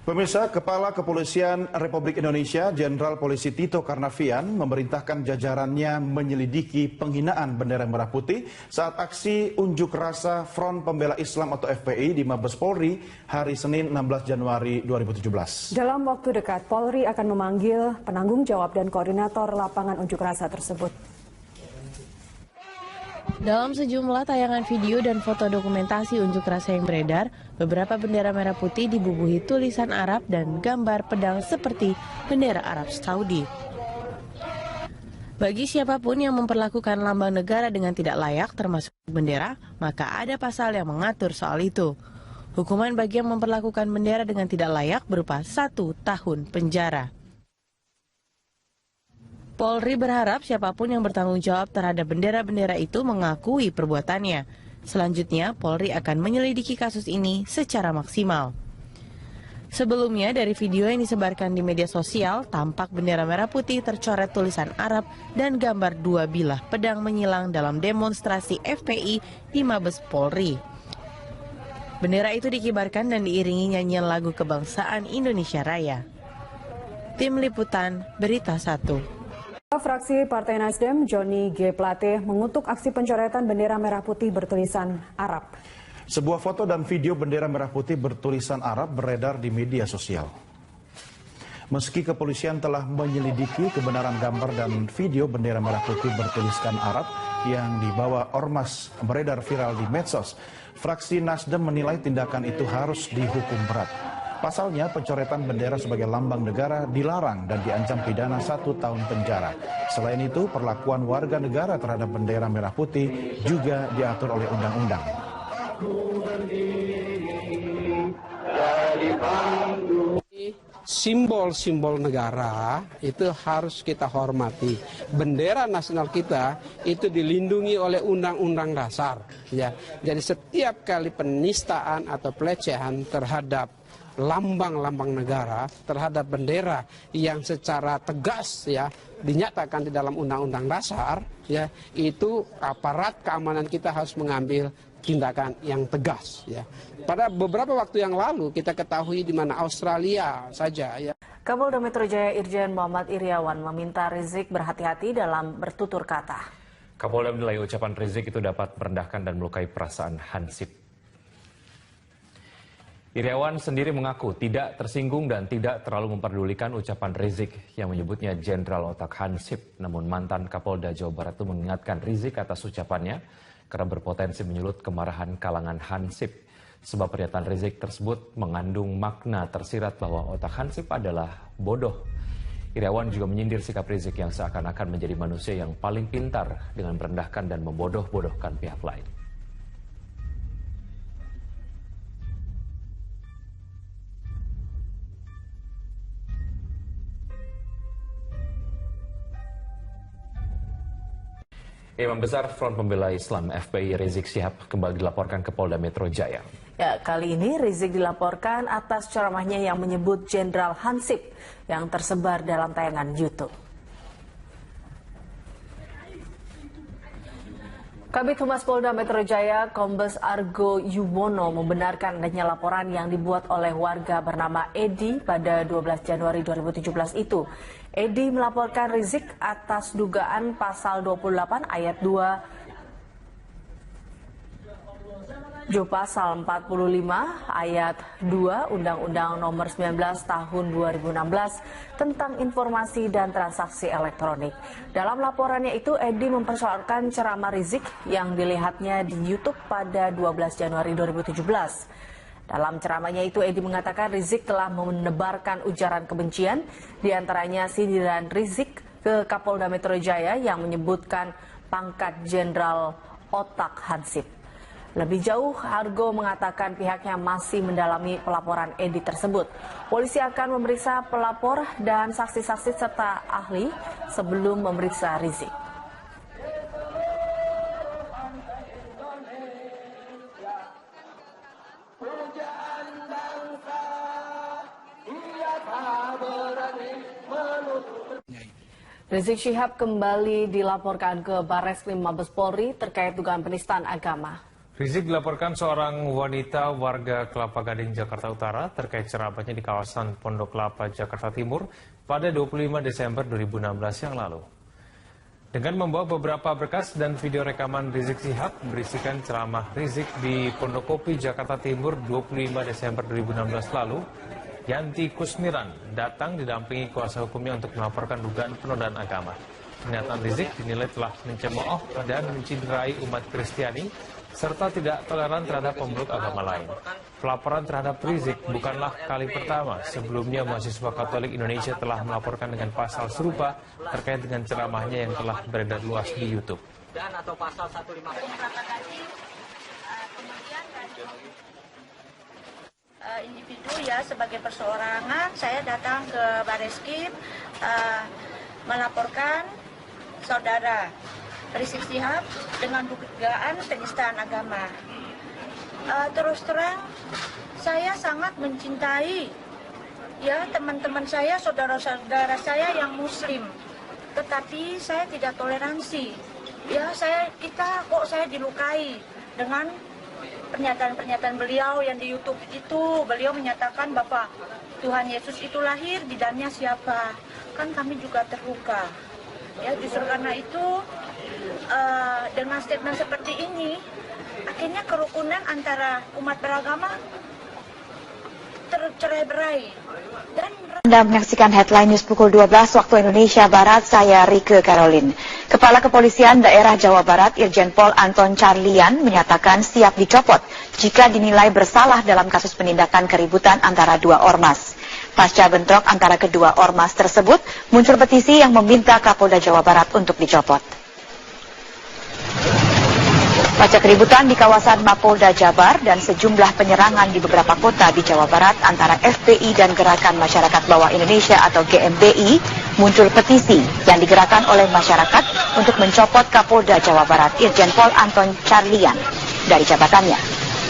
Pemirsa, Kepala Kepolisian Republik Indonesia, Jenderal Polisi Tito Karnavian, memerintahkan jajarannya menyelidiki penghinaan bendera merah putih saat aksi unjuk rasa Front Pembela Islam atau FPI di Mabes Polri hari Senin 16 Januari 2017. Dalam waktu dekat, Polri akan memanggil penanggung jawab dan koordinator lapangan unjuk rasa tersebut. Dalam sejumlah tayangan video dan foto dokumentasi unjuk rasa yang beredar, beberapa bendera merah putih dibubuhi tulisan Arab dan gambar pedang seperti bendera Arab Saudi. Bagi siapapun yang memperlakukan lambang negara dengan tidak layak termasuk bendera, maka ada pasal yang mengatur soal itu. Hukuman bagi yang memperlakukan bendera dengan tidak layak berupa 1 tahun penjara. Polri berharap siapapun yang bertanggung jawab terhadap bendera-bendera itu mengakui perbuatannya. Selanjutnya, Polri akan menyelidiki kasus ini secara maksimal. Sebelumnya, dari video yang disebarkan di media sosial, tampak bendera merah putih tercoret tulisan Arab dan gambar 2 bilah pedang menyilang dalam demonstrasi FPI di Mabes Polri. Bendera itu dikibarkan dan diiringi nyanyian lagu kebangsaan Indonesia Raya. Tim Liputan, Berita 1. Fraksi Partai Nasdem, Johnny G. Plate, mengutuk aksi pencoretan bendera merah putih bertulisan Arab. Sebuah foto dan video bendera merah putih bertulisan Arab beredar di media sosial. Meski kepolisian telah menyelidiki kebenaran gambar dan video bendera merah putih bertuliskan Arab yang dibawa ormas beredar viral di medsos, fraksi Nasdem menilai tindakan itu harus dihukum berat. Pasalnya, pencoretan bendera sebagai lambang negara dilarang dan diancam pidana 1 tahun penjara. Selain itu, perlakuan warga negara terhadap bendera merah putih juga diatur oleh undang-undang. Simbol-simbol negara itu harus kita hormati. Bendera nasional kita itu dilindungi oleh undang-undang dasar. Ya. Jadi setiap kali penistaan atau pelecehan terhadap lambang-lambang negara, terhadap bendera yang secara tegas ya dinyatakan di dalam undang-undang dasar, ya itu aparat keamanan kita harus mengambil tindakan yang tegas ya. Pada beberapa waktu yang lalu kita ketahui di mana Australia saja ya. Kapolda Metro Jaya Irjen Muhammad Iriawan meminta Rizik berhati-hati dalam bertutur kata. Kapolda menilai ucapan Rizik itu dapat merendahkan dan melukai perasaan Hansip. Iriawan sendiri mengaku tidak tersinggung dan tidak terlalu memperdulikan ucapan Rizik yang menyebutnya Jenderal Otak Hansip. Namun mantan Kapolda Jawa Barat itu mengingatkan Rizik atas ucapannya karena berpotensi menyulut kemarahan kalangan Hansip. Sebab pernyataan Rizik tersebut mengandung makna tersirat bahwa Otak Hansip adalah bodoh. Iriawan juga menyindir sikap Rizik yang seakan-akan menjadi manusia yang paling pintar dengan merendahkan dan membodoh-bodohkan pihak lain. Imam Besar Front Pembela Islam FPI Rizik Syihab kembali dilaporkan ke Polda Metro Jaya. Ya, kali ini Rizik dilaporkan atas ceramahnya yang menyebut Jenderal Hansip yang tersebar dalam tayangan YouTube. Kabid Humas Polda Metro Jaya, Kombes Argo Yuwono membenarkan adanya laporan yang dibuat oleh warga bernama Edi pada 12 Januari 2017 itu. Edi melaporkan Rizik atas dugaan pasal 28 ayat 2 Pasal 45 ayat 2 Undang-Undang Nomor 19 Tahun 2016 tentang informasi dan transaksi elektronik. Dalam laporannya itu, Edi mempersoalkan ceramah Rizik yang dilihatnya di YouTube pada 12 Januari 2017. Dalam ceramahnya itu, Edi mengatakan Rizik telah menebarkan ujaran kebencian, diantaranya sindiran Rizik ke Kapolda Metro Jaya yang menyebutkan pangkat Jenderal Otak Hansip. Lebih jauh, Argo mengatakan pihaknya masih mendalami pelaporan Edi tersebut. Polisi akan memeriksa pelapor dan saksi-saksi serta ahli sebelum memeriksa Rizik. Rizik Syihab kembali dilaporkan ke Barreskrim Mabes Polri terkait dugaan penistaan agama. Rizik dilaporkan seorang wanita warga Kelapa Gading, Jakarta Utara terkait ceramahnya di kawasan Pondok Kelapa, Jakarta Timur pada 25 Desember 2016 yang lalu. Dengan membawa beberapa berkas dan video rekaman Rizik Syihab berisikan ceramah Rizik di Pondokopi, Jakarta Timur 25 Desember 2016 lalu, Yanti Kusmiran datang didampingi kuasa hukumnya untuk melaporkan dugaan penodaan agama. Pernyataan Rizik dinilai telah mencemooh dan menciderai umat Kristiani serta tidak toleran terhadap pemeluk agama lain. Pelaporan terhadap Rizik bukanlah kali pertama. Sebelumnya mahasiswa Katolik Indonesia telah melaporkan dengan pasal serupa terkait dengan ceramahnya yang telah beredar luas di YouTube. Dan atau pasal 150. Individu ya, sebagai perseorangan saya datang ke Bareskrim melaporkan saudara Rizik Syihab dengan dugaan penistaan agama. Terus terang saya sangat mencintai ya teman-teman saya, saudara-saudara saya yang muslim, tetapi saya tidak toleransi. Ya saya dilukai dengan pernyataan-pernyataan beliau yang di YouTube itu. Beliau menyatakan bahwa Tuhan Yesus itu lahir, bidannya siapa? Kan kami juga terluka. Ya justru karena itu dengan statement seperti ini akhirnya kerukunan antara umat beragama tercerai-berai. Anda menyaksikan Headline News pukul 12 waktu Indonesia Barat, saya Rike Caroline. Kepala Kepolisian Daerah Jawa Barat Irjen Pol Anton Carlian menyatakan siap dicopot jika dinilai bersalah dalam kasus penindakan keributan antara dua ormas. Pasca bentrok antara kedua ormas tersebut, muncul petisi yang meminta Kapolda Jawa Barat untuk dicopot. Pasca keributan di kawasan Mapolda Jabar dan sejumlah penyerangan di beberapa kota di Jawa Barat antara FPI dan Gerakan Masyarakat Bawah Indonesia atau GMBI, muncul petisi yang digerakkan oleh masyarakat untuk mencopot Kapolda Jawa Barat Irjen Pol Anton Carlian dari jabatannya.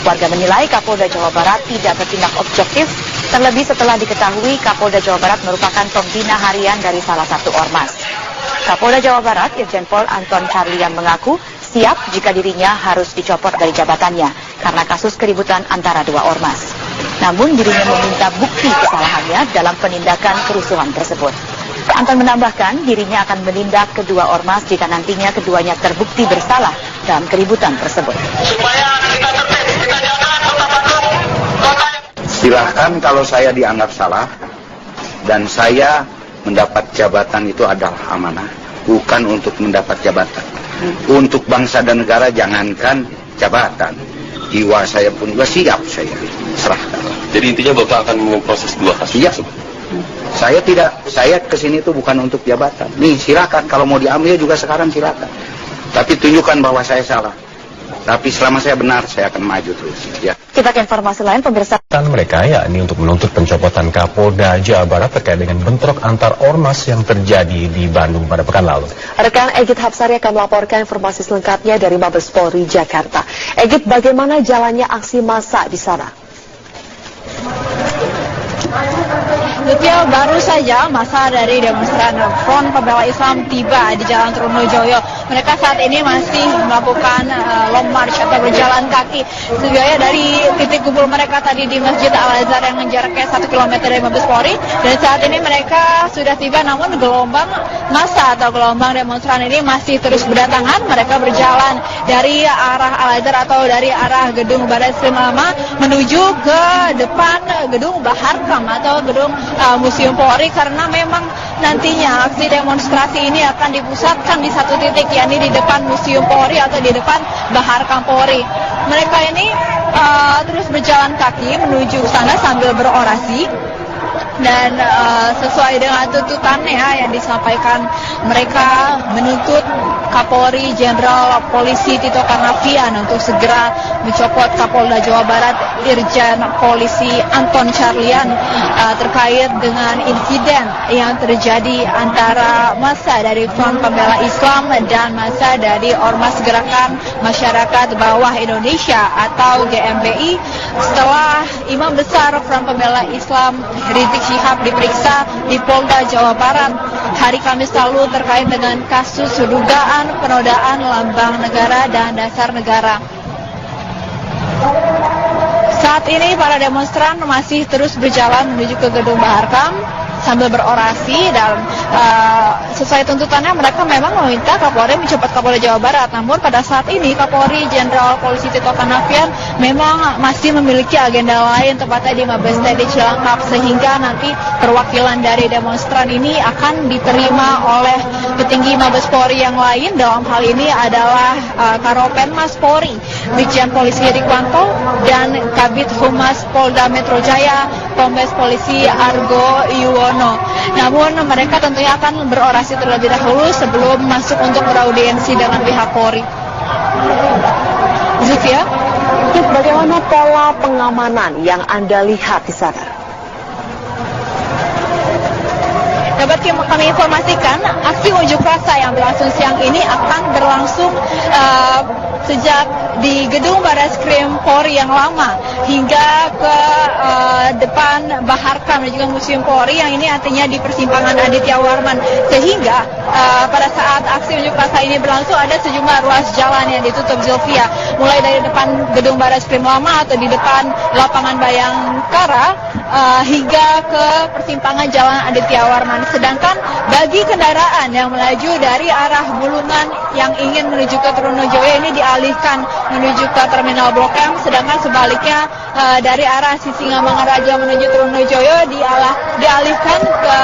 Warga menilai Kapolda Jawa Barat tidak bertindak objektif, terlebih setelah diketahui Kapolda Jawa Barat merupakan pembina harian dari salah satu ormas. Kapolda Jawa Barat Irjen Pol Anton Carlian mengaku siap jika dirinya harus dicopot dari jabatannya karena kasus keributan antara dua ormas. Namun dirinya meminta bukti kesalahannya dalam penindakan kerusuhan tersebut. Anton menambahkan dirinya akan menindak kedua ormas jika nantinya keduanya terbukti bersalah dalam keributan tersebut. Silahkan kalau saya dianggap salah dan saya mendapat jabatan itu adalah amanah, bukan untuk mendapat jabatan. Untuk bangsa dan negara jangankan jabatan, jiwa saya pun juga siap saya serahkan. Jadi intinya Bapak akan memproses dua kasus tersebut? Iya. Saya kesini itu bukan untuk jabatan. Nih silakan, kalau mau diambil juga sekarang silakan. Tapi tunjukkan bahwa saya salah. Tapi selama saya benar, saya akan maju terus. Ya. Kita ke informasi lain, pemirsa. Mereka yakni untuk menuntut pencopotan Kapolda Jawa Barat terkait dengan bentrok antar ormas yang terjadi di Bandung pada pekan lalu. Rekan Egit Hapsari akan melaporkan informasi selengkapnya dari Mabes Polri Jakarta. Egit, bagaimana jalannya aksi massa di sana? Detail baru saja masa dari demonstran Front Pembela Islam tiba di Jalan Trunojoyo. Mereka saat ini masih melakukan long march atau berjalan kaki. Sebenarnya dari titik kumpul mereka tadi di Masjid Al-Azhar yang jaraknya 1 km dari Mabes Polri. Dan saat ini mereka sudah tiba, namun gelombang massa atau gelombang demonstran ini masih terus berdatangan. Mereka berjalan dari arah Al-Azhar atau dari arah gedung Barreskrim Lama menuju ke depan gedung Baharkam atau gedung Museum Polri, karena memang nantinya aksi demonstrasi ini akan dipusatkan di satu titik, yakni di depan Museum Polri atau di depan Baharkam Polri. Mereka ini terus berjalan kaki menuju ke sana sambil berorasi. Dan sesuai dengan tuntutannya yang disampaikan, mereka menuntut Kapolri Jenderal Polisi Tito Karnavian untuk segera mencopot Kapolda Jawa Barat Irjen Polisi Anton Carlian terkait dengan insiden yang terjadi antara massa dari Front Pembela Islam dan massa dari Ormas Gerakan Masyarakat Bawah Indonesia atau GMBI setelah Imam Besar Front Pembela Islam Rizik Syihab diperiksa di Polda Jawa Barat hari Kamis lalu terkait dengan kasus dugaan penodaan lambang negara dan dasar negara. Saat ini para demonstran masih terus berjalan menuju ke Gedung Baharkam sambil berorasi dan sesuai tuntutannya mereka memang meminta Kapolri mencopot Kapolda Jawa Barat. Namun pada saat ini Kapolri Jenderal Polisi Tito Karnavian memang masih memiliki agenda lain, tepatnya di Mabes TNI Cilangkap, sehingga nanti perwakilan dari demonstran ini akan diterima oleh petinggi Mabes Polri yang lain. Dalam hal ini adalah Karopenmas Polri, Brigjen Polisi Rikwanto, dan Kabid Humas Polda Metro Jaya, Kombes Polisi Argo Yuwono. Namun mereka tentunya akan berorasi terlebih dahulu sebelum masuk untuk beraudiensi dengan pihak Polri. Zulfia, bagaimana pola pengamanan yang Anda lihat di sana? Dapat kami informasikan, aksi unjuk rasa yang berlangsung siang ini akan berlangsung sejak di Gedung Barreskrim Polri yang lama hingga ke depan Baharkam dan juga Museum Polri yang ini artinya di persimpangan Aditya Warman, sehingga pada saat aksi unjuk rasa ini berlangsung ada sejumlah ruas jalan yang ditutup, Zulfia, mulai dari depan Gedung Barreskrim lama atau di depan lapangan Bayangkara hingga ke persimpangan Jalan Aditya Warman. Sedangkan bagi kendaraan yang melaju dari arah Bulungan yang ingin menuju ke Trunojoyo ini dialihkan menuju ke Terminal Blok M, sedangkan sebaliknya dari arah Sisingamangaraja menuju Trunojoyo dialihkan ke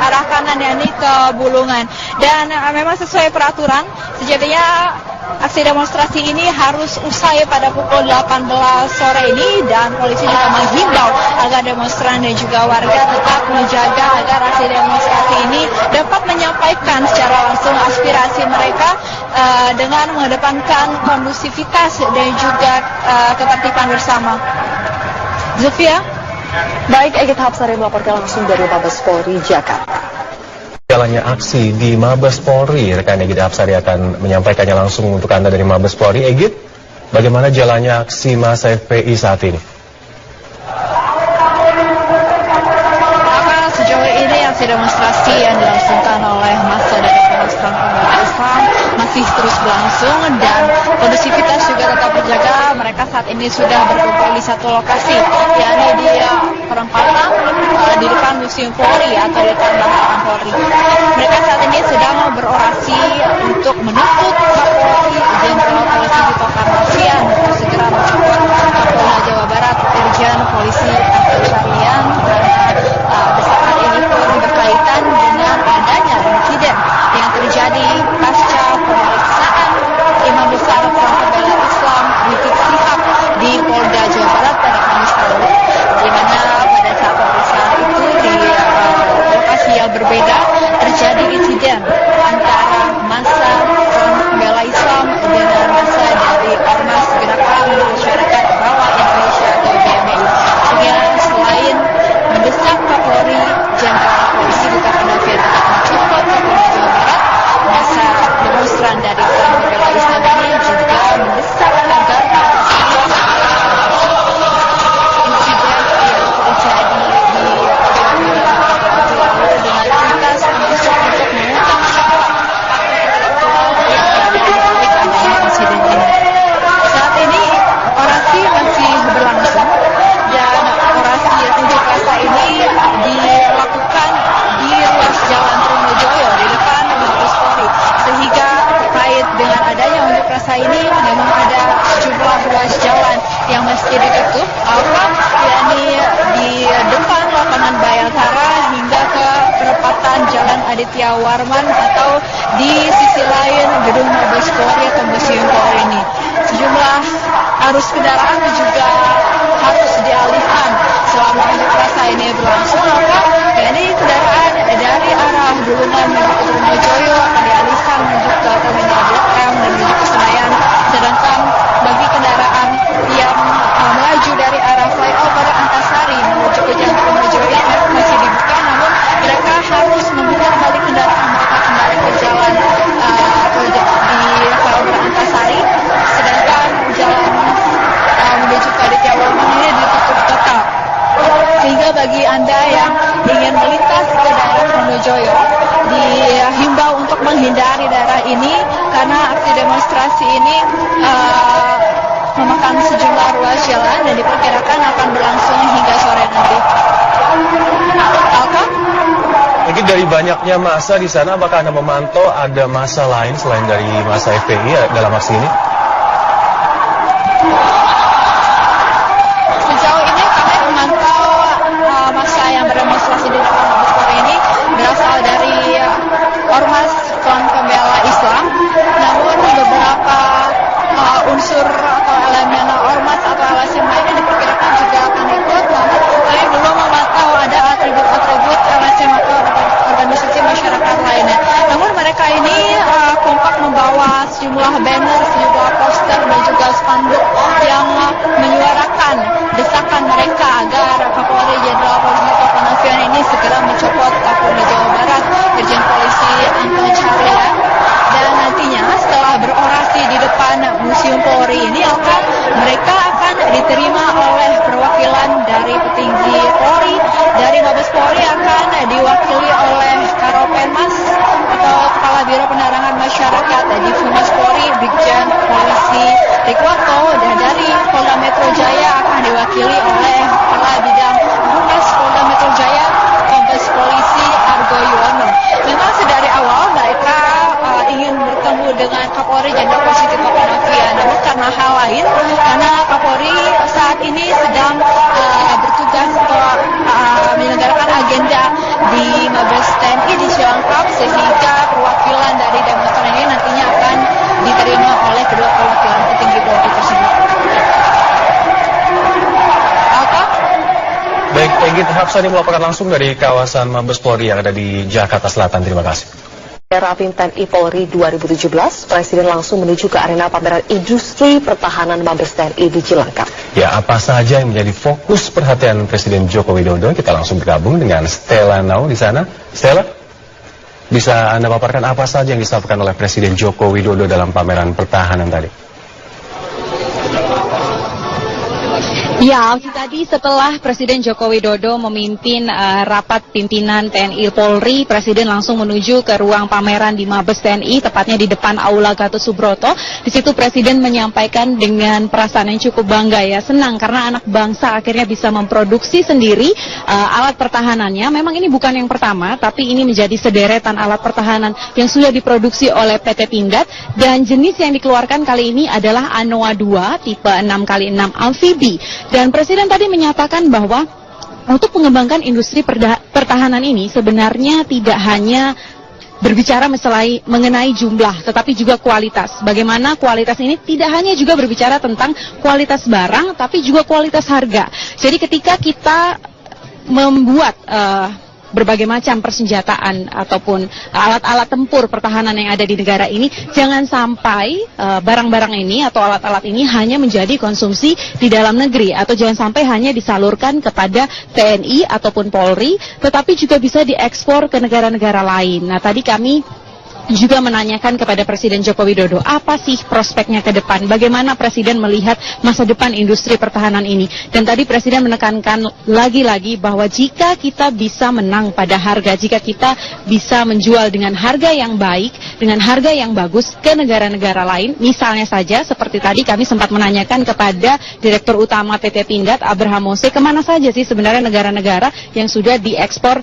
arah kanan, yakni ke Bulungan. Dan memang sesuai peraturan sejatinya aksi demonstrasi ini harus usai pada pukul 18 sore ini, dan polisi juga menghimbau agar demonstran dan juga warga tetap menjaga agar aksi demonstrasi ini dapat menyampaikan secara langsung aspirasi mereka dengan mengedepankan kondusivitas dan juga ketertiban bersama. Zulfia? Baik, Egit Hapsari melaporkan langsung dari Mabes Polri, Jakarta. Jalannya aksi di Mabes Polri, rekan Egit Hapsari akan menyampaikannya langsung untuk Anda dari Mabes Polri. Egit, bagaimana jalannya aksi massa FPI saat ini? Sejauh ini aksi demonstrasi yang dilangsungkan oleh massa dari demonstran pembela Islam masih terus berlangsung dan kondusivitas juga tetap terjaga. Mereka saat ini sudah berkumpul di satu lokasi, yakni di perempatan di depan Museum Polri atau di depan Baharkam Polri. Mereka saat ini sedang berorasi untuk menuntut Kapolri Jenderal Polisi Tito Karnavian untuk segera mencopot Kapolda Jawa Barat Irjen Polisi Ahmad Syarian. Desakan ini pun berkaitan dengan adanya insiden yang terjadi pasca pemeriksaan Imam Besar Front Pembela Islam Rizik Syihab di Polda Jawa Barat pada Kamis lalu, di mana pada saat pemeriksaan itu di lokasi yang berbeda terjadi insiden antara massa Front Pembela Islam dengan massa dari Ormas Gerakan Masyarakat Bawah Indonesia atau GMI. Sehingga selain mendesak Kapolri Jenderal Polisi Tito Karnavian untuk mencopot Kapolda Jawa Barat, massa demonstran dari Front Pembela Islam ini juga mendesak agar insiden yang terjadi di lalu dengan tuntas untuk mengungkap siapa intelektual yang berada di balik adanya insiden ini. Saat ini orasi masih berlangsung dan orasi unjuk rasa ini dilakukan di ruas Jalan Trunojoyo di depan Mabes Polri, sehingga terkait dengan adanya unjuk rasa ini memang ada sejumlah ruas jalan yang masih ditutup, yakni di depan lapangan Bayangkara hingga ke perempatan Jalan Aditya Warman atau di sisi lain Gedung Mabes Polri atau Museum Polri ini. Sejumlah arus kendaraan juga harus dialihkan selama unjuk rasa ini berlangsung, yakni kendaraan dari arah Bulungan menuju ke Trunojoyo akan dialihkan menuju ke Terminal Blok M dan menuju ke Senayan, sedangkan bagi kendaraan yang melaju dari arah flyover Antasari menuju ke Jalan Trunojoyo masih dibuka, namun mereka harus memutar balik kendaraan mereka kembali ke jalan di flyover Antasari, sedangkan jalan menuju ke Aditya Warman ini ditutup total. Sehingga bagi Anda yang ingin melintas ke daerah Trunojoyo dihimbau untuk menghindari daerah ini karena aksi demonstrasi ini memakan sejumlah ruas ruas jalan dan diperkirakan akan berlangsung hingga sore nanti. Alka? Jadi dari banyaknya massa di sana, apakah Anda memantau ada massa lain selain dari massa FPI dalam aksi ini? Sejauh ini kami memantau massa yang berdemonstrasi di depan Mabes Polri ini berasal dari Ormas Front Pembela Islam, namun beberapa unsur atau elemen ormas atau LSM lainnya diperkirakan juga akan ikut, namun kami belum memantau ada atribut-atribut LSM atau organisasi masyarakat lainnya. Namun mereka ini kompak membawa sejumlah banner, sejumlah poster dan juga spanduk yang menyuarakan desakan mereka agar Kapolri Jenderal Polisi Tito Karnavian ini segera mencopot Kapolda Jawa Barat, Irjen Polisi Anton Carlyan. Dan nantinya setelah berorasi di depan Museum Polri ini mereka akan diterima oleh perwakilan dari petinggi Polri, dari Mabes Polri akan diwakili oleh Karopenmas atau Kepala Biro Penerangan Masyarakat di Humas Polri, Brigjen Polisi Rikwanto, dan dari Polda Metro Jaya akan diwakili oleh Kepala Bidang Humas Polda Metro Jaya, Kombes Polisi Argo Yuwono. Memang sedari awal mereka ingin bertemu dengan Kapolri Jenderal Polisi Tito Karnavian, namun karena hal lain, karena Kapolri saat ini sedang bertugas atau menyelenggarakan agenda di Mabes TNI di Cilangkap, sehingga perwakilan dari demonstran ini nantinya akan diterima oleh kedua perwakilan petinggi Polri tersebut. Baik, Egit Hapsani melaporkan langsung dari kawasan Mabes Polri yang ada di Jakarta Selatan. Terima kasih. Rapim TNI Polri 2017, Presiden langsung menuju ke arena pameran industri pertahanan Mabes TNI di Cilangkap. Ya, apa saja yang menjadi fokus perhatian Presiden Joko Widodo? Kita langsung bergabung dengan Stella Nau di sana. Stella, bisa Anda paparkan apa saja yang disampaikan oleh Presiden Joko Widodo dalam pameran pertahanan tadi? Ya, tadi setelah Presiden Joko Widodo memimpin rapat pimpinan TNI Polri, Presiden langsung menuju ke ruang pameran di Mabes TNI, tepatnya di depan Aula Gatot Subroto. Di situ Presiden menyampaikan dengan perasaan yang cukup bangga, ya, senang karena anak bangsa akhirnya bisa memproduksi sendiri alat pertahanannya. Memang ini bukan yang pertama, tapi ini menjadi sederetan alat pertahanan yang sudah diproduksi oleh PT Pindad, dan jenis yang dikeluarkan kali ini adalah Anoa 2 tipe 6x6 amfibi. Dan Presiden tadi menyatakan bahwa untuk mengembangkan industri pertahanan ini sebenarnya tidak hanya berbicara mengenai jumlah, tetapi juga kualitas. Bagaimana kualitas ini tidak hanya juga berbicara tentang kualitas barang, tapi juga kualitas harga. Jadi ketika kita membuat berbagai macam persenjataan ataupun alat-alat tempur pertahanan yang ada di negara ini, jangan sampai barang-barang ini atau alat-alat ini hanya menjadi konsumsi di dalam negeri, atau jangan sampai hanya disalurkan kepada TNI ataupun Polri, tetapi juga bisa diekspor ke negara-negara lain. Nah, tadi kami juga menanyakan kepada Presiden Joko Widodo, apa sih prospeknya ke depan, bagaimana Presiden melihat masa depan industri pertahanan ini. Dan tadi Presiden menekankan lagi-lagi bahwa jika kita bisa menang pada harga, jika kita bisa menjual dengan harga yang baik, dengan harga yang bagus ke negara-negara lain, misalnya saja seperti tadi kami sempat menanyakan kepada Direktur Utama PT Pindad, Abraham Mose, kemana saja sih sebenarnya negara-negara yang sudah diekspor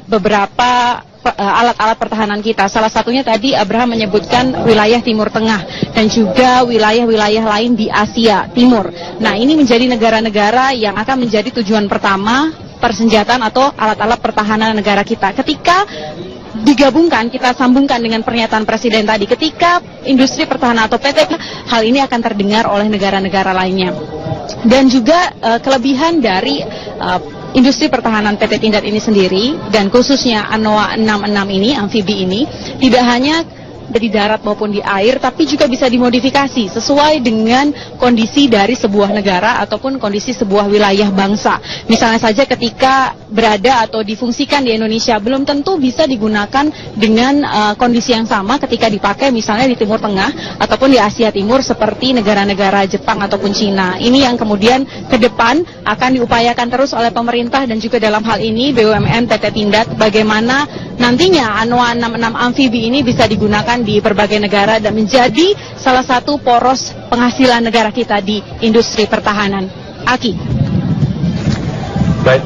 beberapa alat-alat pertahanan kita. Salah satunya tadi Abraham menyebutkan wilayah Timur Tengah dan juga wilayah-wilayah lain di Asia Timur. Nah, ini menjadi negara-negara yang akan menjadi tujuan pertama persenjataan atau alat-alat pertahanan negara kita. Ketika digabungkan, kita sambungkan dengan pernyataan Presiden tadi, ketika industri pertahanan atau PT, hal ini akan terdengar oleh negara-negara lainnya. Dan juga kelebihan dari industri pertahanan PT Pindad ini sendiri, dan khususnya Anoa 66 ini, amfibi ini, tidak hanya di darat maupun di air, tapi juga bisa dimodifikasi sesuai dengan kondisi dari sebuah negara ataupun kondisi sebuah wilayah bangsa. Misalnya saja ketika berada atau difungsikan di Indonesia, belum tentu bisa digunakan dengan kondisi yang sama ketika dipakai misalnya di Timur Tengah ataupun di Asia Timur seperti negara-negara Jepang ataupun Cina. Ini yang kemudian ke depan akan diupayakan terus oleh pemerintah dan juga dalam hal ini BUMN PT Pindad, bagaimana nantinya Anoa 66 amfibi ini bisa digunakan di berbagai negara dan menjadi salah satu poros penghasilan negara kita di industri pertahanan. Aki. Baik.